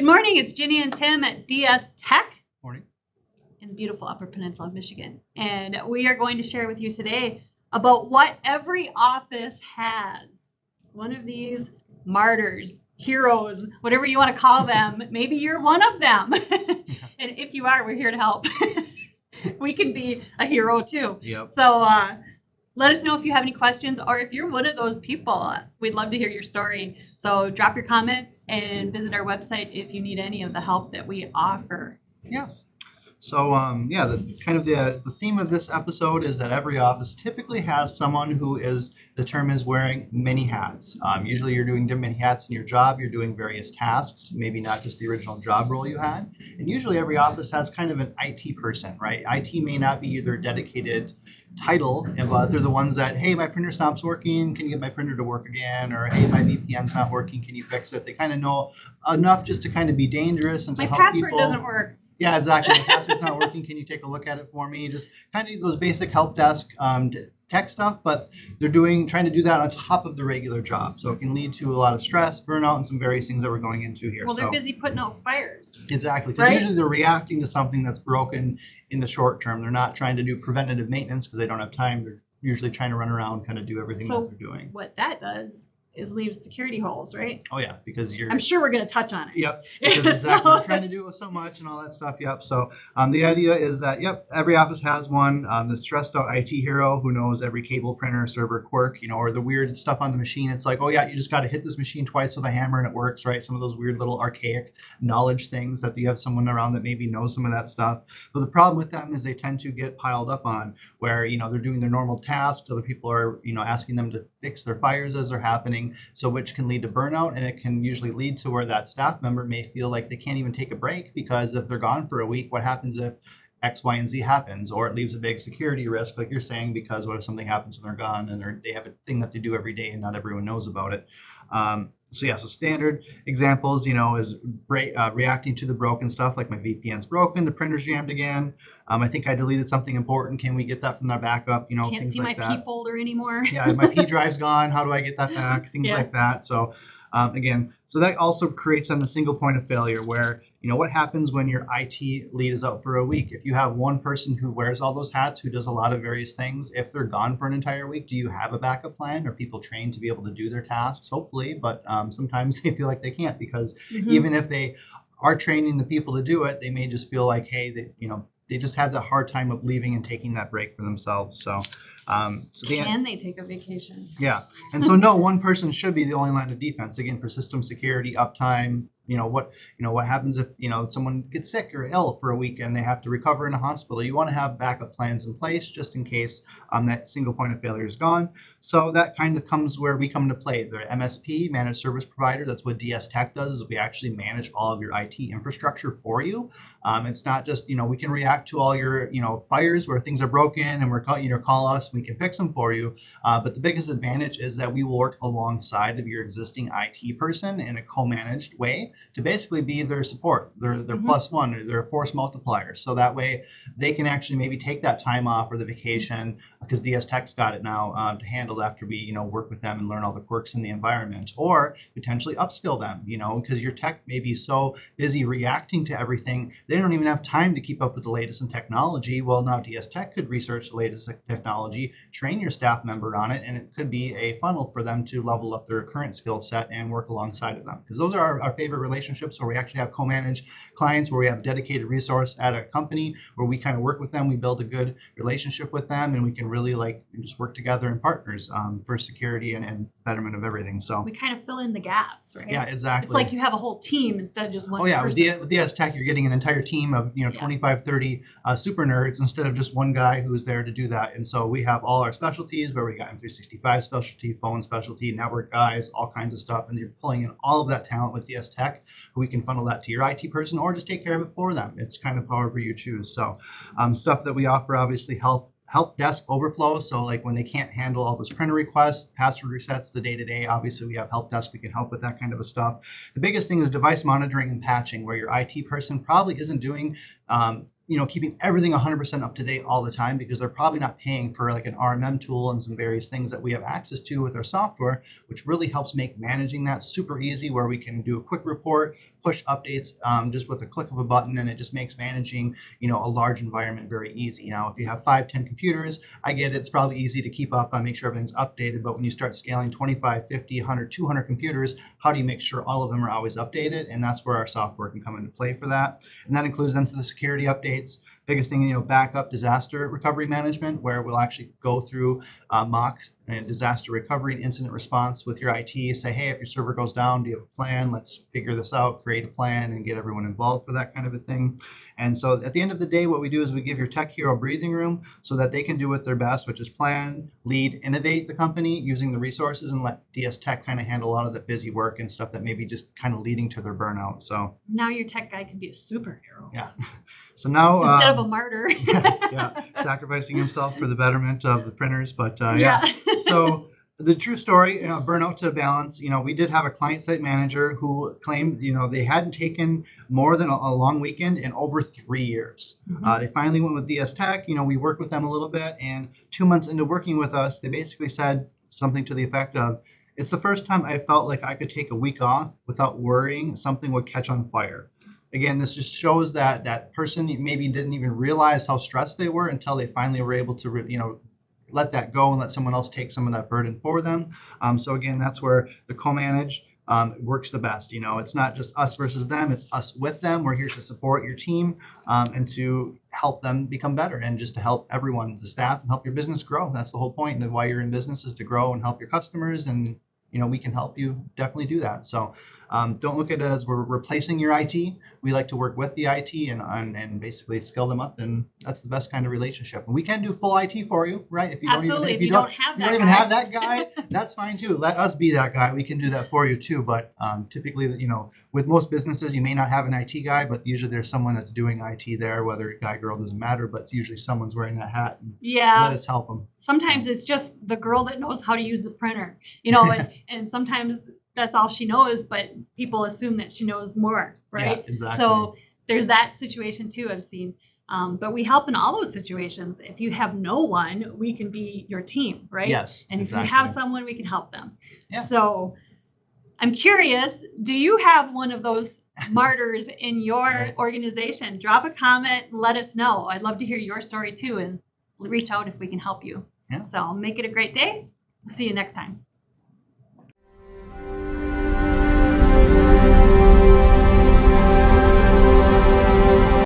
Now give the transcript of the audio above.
morning. It's Ginny and Tim at DS Tech. Morning. In the beautiful Upper Peninsula of Michigan. And we are going to share with you today about what every office has. One of these martyrs, heroes, whatever you want to call them. Maybe you're one of them. And if you are, we're here to help. We can be a hero too. Yep. So let us know if you have any questions or if you're one of those people. We'd love to hear your story. So drop your comments and visit our website if you need any of the help that we offer. Yeah. So the theme of this episode is that every office typically has someone who is, the term is, wearing many hats. Usually you're doing many hats in your job. You're doing various tasks, maybe not just the original job role you had. And usually every office has kind of an IT person, right? IT may not be their dedicated title, but they're the ones that, hey, my printer stops working, can you get my printer to work again? Or hey, my VPN's not working, can you fix it? They kind of know enough just to kind of be dangerous and to help people. My password doesn't work. Yeah, exactly. The password's not working. Can you take a look at it for me? Just kind of those basic help desk tech stuff, but they're trying to do that on top of the regular job. So it can lead to a lot of stress, burnout, and some various things that we're going into here. Well, they're busy putting out fires. Exactly, because right? Usually they're reacting to something that's broken in the short term. They're not trying to do preventative maintenance because they don't have time. They're usually trying to run around, kind of do everything that they're doing. What that does is leave security holes, right? Oh yeah, because I'm sure we're going to touch on it. Yep. Because exactly, we're trying to do so much and all that stuff. Yep. So the idea is that every office has one. The stressed out IT hero who knows every cable, printer, server quirk, or the weird stuff on the machine. It's like, oh yeah, you just got to hit this machine twice with a hammer and it works, right? Some of those weird little archaic knowledge things that you have someone around that maybe knows some of that stuff. But the problem with them is they tend to get piled up on where they're doing their normal tasks. Other people are asking them to fix their fires as they're happening. So which can lead to burnout, and it can usually lead to where that staff member may feel like they can't even take a break because if they're gone for a week, what happens if X, Y, and Z happens? Or it leaves a big security risk, like you're saying, because what if something happens when they're gone and they have a thing that they do every day and not everyone knows about it. So standard examples, is reacting to the broken stuff, like my VPN's broken, the printer's jammed again. I think I deleted something important. Can we get that from our backup? Can't things see like my that. P folder anymore. Yeah, my P drive's gone. How do I get that back? Things like that. So so that also creates a single point of failure where, what happens when your IT lead is out for a week? If you have one person who wears all those hats, who does a lot of various things, if they're gone for an entire week, do you have a backup plan? Are people trained to be able to do their tasks? Hopefully, but sometimes they feel like they can't because even if they are training the people to do it, they may just feel like, hey, they just have the hard time of leaving and taking that break for themselves. Can they take a vacation? Yeah. And so no one person should be the only line of defense. Again, for system security, uptime, what happens if, someone gets sick or ill for a week and they have to recover in a hospital. You want to have backup plans in place just in case that single point of failure is gone. So that kind of comes where we come into play. The MSP, managed service provider, that's what DS Tech does, is we actually manage all of your IT infrastructure for you. It's not just, we can react to all your, fires where things are broken and call us, we can fix them for you. But the biggest advantage is that we will work alongside of your existing IT person in a co-managed way to basically be their support, their plus one, or their force multiplier. So that way they can actually maybe take that time off or the vacation, because DS Tech's got it now to handle after we, work with them and learn all the quirks in the environment, or potentially upskill them, because your tech may be so busy reacting to everything, they don't even have time to keep up with the latest in technology. Well, now DS Tech could research the latest technology, train your staff member on it, and it could be a funnel for them to level up their current skill set and work alongside of them. Because those are our favorite relationships, where we actually have co-managed clients, where we have a dedicated resource at a company where we kind of work with them, we build a good relationship with them, and we can really just work together in partners for security and betterment of everything. So we kind of fill in the gaps, right? Yeah, exactly. It's like you have a whole team instead of just one person. With DS Tech, you're getting an entire team of 25, 30 super nerds instead of just one guy who's there to do that. And so we have all our specialties, where we got M365 specialty, phone specialty, network guys, all kinds of stuff, and you're pulling in all of that talent with DS Tech. We can funnel that to your IT person or just take care of it for them. It's kind of however you choose. So stuff that we offer, obviously, help desk overflow. So like when they can't handle all those printer requests, password resets, the day-to-day, obviously we have help desk. We can help with that kind of stuff. The biggest thing is device monitoring and patching, where your IT person probably isn't doing keeping everything 100% up to date all the time, because they're probably not paying for like an RMM tool and some various things that we have access to with our software, which really helps make managing that super easy, where we can do a quick report, push updates just with a click of a button, and it just makes managing, a large environment very easy. Now, if you have 5-10 computers, I get it, it's probably easy to keep up and make sure everything's updated, but when you start scaling 25, 50, 100, 200 computers, how do you make sure all of them are always updated? And that's where our software can come into play for that. And that includes then the security updates. Biggest thing, backup, disaster recovery management, where we'll actually go through mock and disaster recovery and incident response with your IT. Say, hey, if your server goes down, do you have a plan? Let's figure this out, create a plan, and get everyone involved for that kind of a thing. And so at the end of the day, what we do is we give your tech hero breathing room so that they can do what they're best, which is plan, lead, innovate the company using the resources, and let DS Tech kind of handle a lot of the busy work and stuff that may be just kind of leading to their burnout. So now your tech guy can be a superhero. Yeah. So now instead of a martyr. yeah, sacrificing himself for the betterment of the printers. But so the true story, burnout to balance. We did have a client site manager who claimed, they hadn't taken more than a long weekend in over 3 years. Mm-hmm. They finally went with DS Tech. We worked with them a little bit, and 2 months into working with us, they basically said something to the effect of, "It's the first time I felt like I could take a week off without worrying something would catch on fire." Again, this just shows that that person maybe didn't even realize how stressed they were until they finally were able to, let that go and let someone else take some of that burden for them. So again, that's where the co-manage works the best. It's not just us versus them; it's us with them. We're here to support your team and to help them become better, and just to help everyone, the staff, and help your business grow. That's the whole point of why you're in business, is to grow and help your customers, and we can help you definitely do that. So don't look at it as we're replacing your IT. We like to work with the IT and basically skill them up, and that's the best kind of relationship. And we can do full IT for you, right? If you Absolutely. if you don't have that guy, that's fine too. Let us be that guy. We can do that for you too. But typically, with most businesses, you may not have an IT guy, but usually there's someone that's doing IT there. Whether guy, girl, doesn't matter, but usually someone's wearing that hat. And let us help them. Sometimes it's just the girl that knows how to use the printer, and sometimes that's all she knows, but people assume that she knows more, right? Yeah, exactly. So there's that situation too, I've seen. But we help in all those situations. If you have no one, we can be your team, right? Yes. And exactly. if you have someone, we can help them. Yeah. So I'm curious, do you have one of those martyrs in your organization? Drop a comment, let us know. I'd love to hear your story too, and reach out if we can help you. Yeah. So make it a great day. See you next time.